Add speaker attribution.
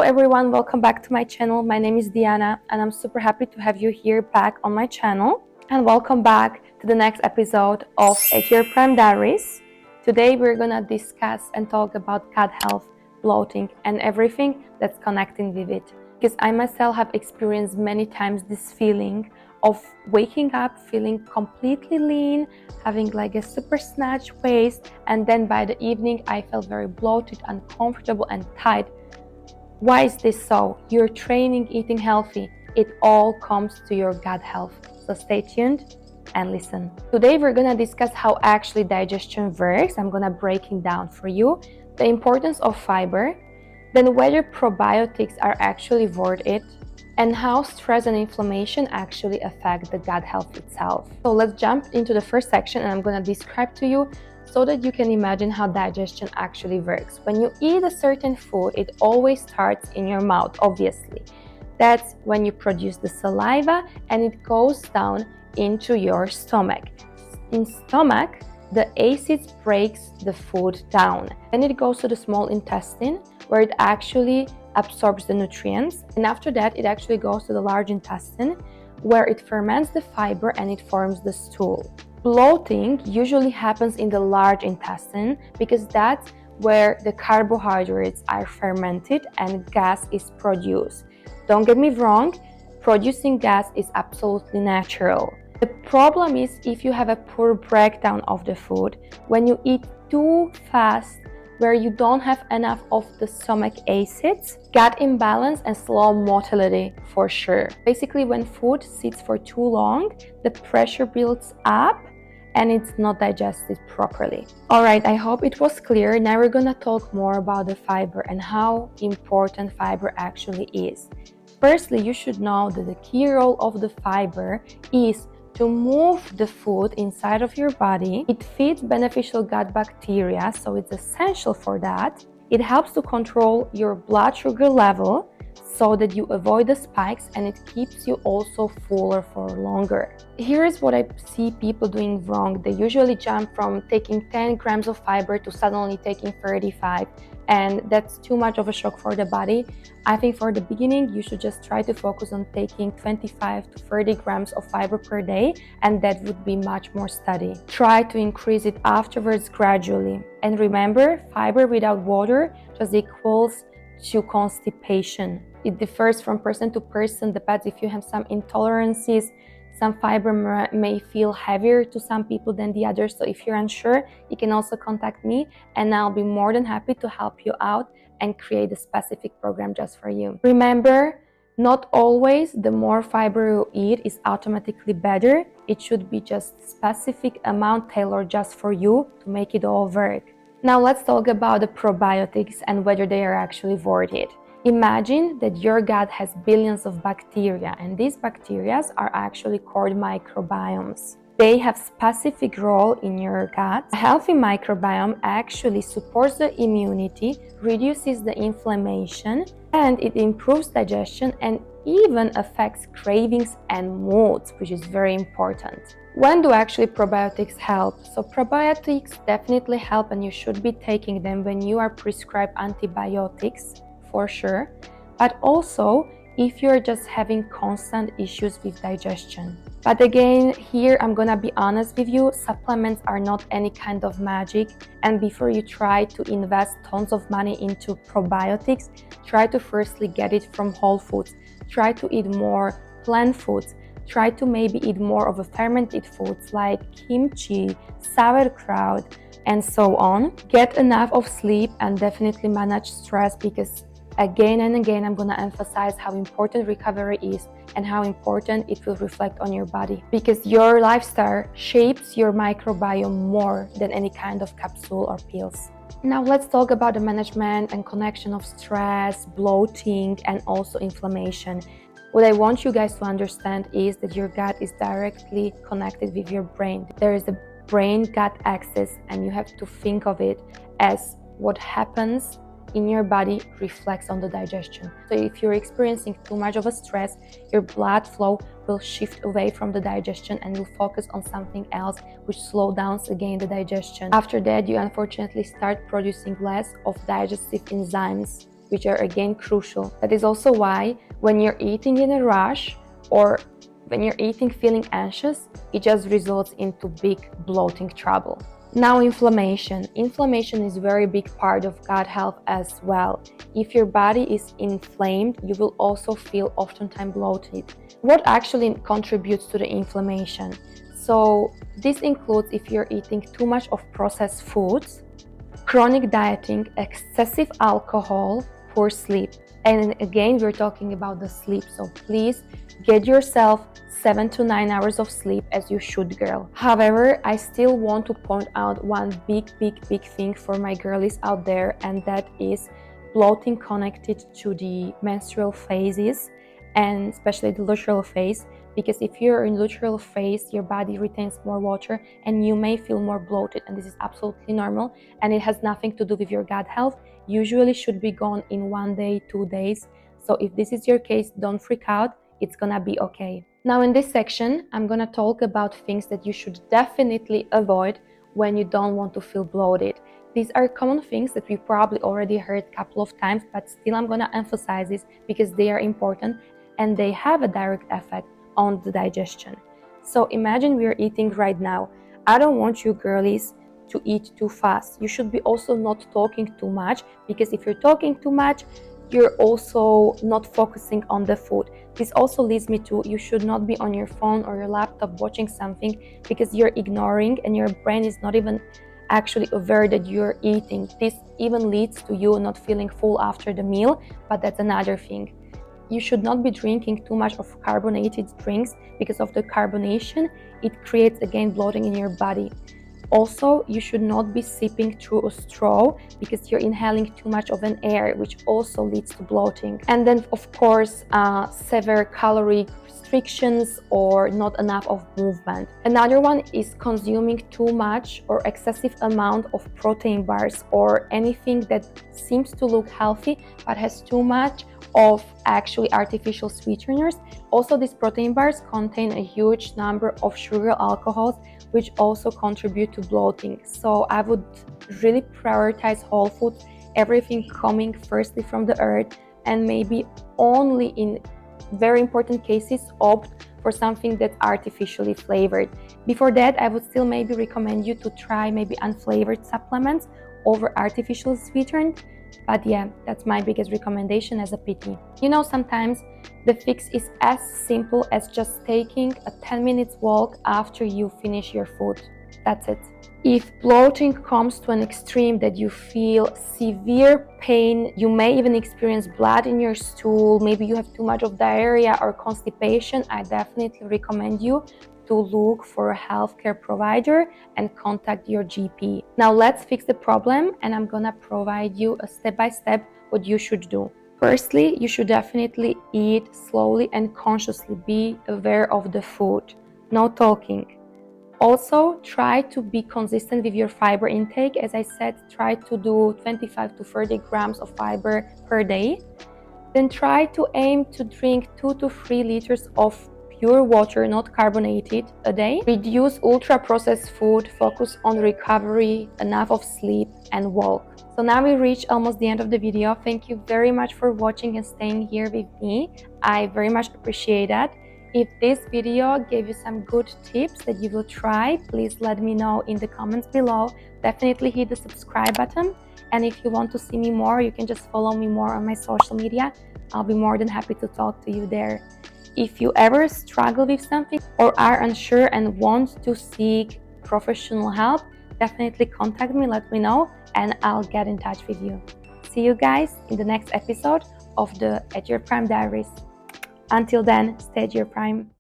Speaker 1: everyone, welcome back to my channel. My name is Diana and I'm super happy to have you here back on my channel. And welcome back to the next episode of At Your Prime Diaries. Today we're gonna discuss and talk about gut health, bloating and everything that's connecting with it. Because I myself have experienced many times this feeling of waking up feeling completely lean, having like a super snatched waist, and then by the evening I felt very bloated, uncomfortable and tight. Why is this so? You're training, eating healthy. It all comes to your gut health. So stay tuned and listen. Today we're gonna discuss how actually digestion works. I'm gonna breaking down for you the importance of fiber, then whether probiotics are actually worth it, and how stress and inflammation actually affect the gut health itself. So let's jump into the first section and I'm gonna describe to you so that you can imagine how digestion actually works. When you eat a certain food, it always starts in your mouth, obviously. That's when you produce the saliva and it goes down into your stomach. In stomach, the acids breaks the food down. Then it goes to the small intestine where it actually absorbs the nutrients, and after that it actually goes to the large intestine where it ferments the fiber and it forms the stool. Bloating usually happens in the large intestine because that's where the carbohydrates are fermented and gas is produced. Don't get me wrong, producing gas is absolutely natural. The problem is if you have a poor breakdown of the food, when you eat too fast, where you don't have enough of the stomach acids, gut imbalance and slow motility for sure. Basically, when food sits for too long, the pressure builds up and it's not digested properly. Alright, I hope it was clear. Now we're gonna talk more about the fiber and how important fiber actually is. Firstly, you should know that the key role of the fiber is to move the food inside of your body. It feeds beneficial gut bacteria, so it's essential for that. It helps to control your blood sugar level so that you avoid the spikes, and it keeps you also fuller for longer. Here is what I see people doing wrong. They usually jump from taking 10 grams of fiber to suddenly taking 35, and that's too much of a shock for the body. I think for the beginning, you should just try to focus on taking 25 to 30 grams of fiber per day, and that would be much more steady. Try to increase it afterwards gradually. And remember, fiber without water just equals to constipation. It differs from person to person, depends if you have some intolerances. Some fiber may feel heavier to some people than the others, so if you're unsure, you can also contact me and I'll be more than happy to help you out and create a specific program just for you. Remember, not always the more fiber you eat is automatically better. It should be just specific amount tailored just for you to make it all work. Now let's talk about the probiotics and whether they are actually worth it. Imagine that your gut has billions of bacteria, and these bacteria are actually called microbiomes. They have specific role in your gut. A healthy microbiome actually supports the immunity, reduces the inflammation, and it improves digestion and even affects cravings and moods, which is very important. When do actually probiotics help? So probiotics definitely help, and you should be taking them when you are prescribed antibiotics, for sure, but also if you're just having constant issues with digestion. But again, here I'm gonna be honest with you, supplements are not any kind of magic, and before you try to invest tons of money into probiotics, try to firstly get it from whole foods. Try to eat more plant foods. Try to maybe eat more of a fermented foods like kimchi, sauerkraut, and so on. Get enough of sleep and definitely manage stress, because again and again, I'm gonna emphasize how important recovery is and how important it will reflect on your body, because your lifestyle shapes your microbiome more than any kind of capsule or pills. Now let's talk about the management and connection of stress, bloating, and also inflammation. What I want you guys to understand is that your gut is directly connected with your brain. There is a brain-gut axis, and you have to think of it as what happens in your body reflects on the digestion. So if you're experiencing too much of a stress, your blood flow will shift away from the digestion and will focus on something else, which slows down again the digestion. After that, you unfortunately start producing less of digestive enzymes, which are again crucial. That is also why when you're eating in a rush or when you're eating feeling anxious, it just results into big bloating trouble. Now, inflammation. Inflammation is a very big part of gut health as well. If your body is inflamed, you will also feel oftentimes bloated. What actually contributes to the inflammation? So this includes if you're eating too much of processed foods, chronic dieting, excessive alcohol, poor sleep. And again, we're talking about the sleep. So please get yourself 7 to 9 hours of sleep, as you should, girl. However, I still want to point out one big thing for my girlies out there, and that is bloating connected to the menstrual phases, and especially the luteal phase. Because if you're in luteal phase, your body retains more water and you may feel more bloated, and this is absolutely normal, and it has nothing to do with your gut health. Usually should be gone in 1 day, 2 days. So if this is your case, don't freak out, it's gonna be okay. Now in this section, I'm gonna talk about things that you should definitely avoid when you don't want to feel bloated. These are common things that we probably already heard a couple of times, but still I'm gonna emphasize this because they are important and they have a direct effect on the digestion. So imagine we are eating right now. I don't want you girlies to eat too fast. You should be also not talking too much, because if you're talking too much, you're also not focusing on the food. This also leads me to, you should not be on your phone or your laptop watching something because you're ignoring and your brain is not even actually aware that you're eating. This even leads to you not feeling full after the meal, but that's another thing. You should not be drinking too much of carbonated drinks because of the carbonation. It creates again bloating in your body. Also, you should not be sipping through a straw because you're inhaling too much of an air, which also leads to bloating. And then, of course, severe calorie restrictions or not enough of movement. Another one is consuming too much or excessive amount of protein bars or anything that seems to look healthy but has too much of actually artificial sweeteners. Also, these protein bars contain a huge number of sugar alcohols, which also contribute to bloating. So I would really prioritize whole foods, everything coming firstly from the earth, and maybe only in very important cases opt for something that's artificially flavored. Before that, I would still maybe recommend you to try maybe unflavored supplements over artificially sweetened. But yeah, that's my biggest recommendation as a PT. You know, sometimes the fix is as simple as just taking a 10 minutes walk after you finish your food. That's it. If bloating comes to an extreme that you feel severe pain, you may even experience blood in your stool, maybe you have too much of diarrhea or constipation, I definitely recommend you to look for a healthcare provider and contact your GP. Now let's fix the problem, and I'm gonna provide you a step-by-step what you should do. Firstly, you should definitely eat slowly and consciously. Be aware of the food, no talking. Also, try to be consistent with your fiber intake. As I said, try to do 25 to 30 grams of fiber per day. Then try to aim to drink 2 to 3 liters of pure water, not carbonated, a day. Reduce ultra-processed food, focus on recovery, enough of sleep, and walk. So now we reach almost the end of the video. Thank you very much for watching and staying here with me. I very much appreciate that. If this video gave you some good tips that you will try, please let me know in the comments below. Definitely hit the subscribe button. And if you want to see me more, you can just follow me more on my social media. I'll be more than happy to talk to you there. If you ever struggle with something or are unsure and want to seek professional help, definitely contact me, let me know, and I'll get in touch with you. See you guys in the next episode of the At Your Prime Diaries. Until then, stay at your prime.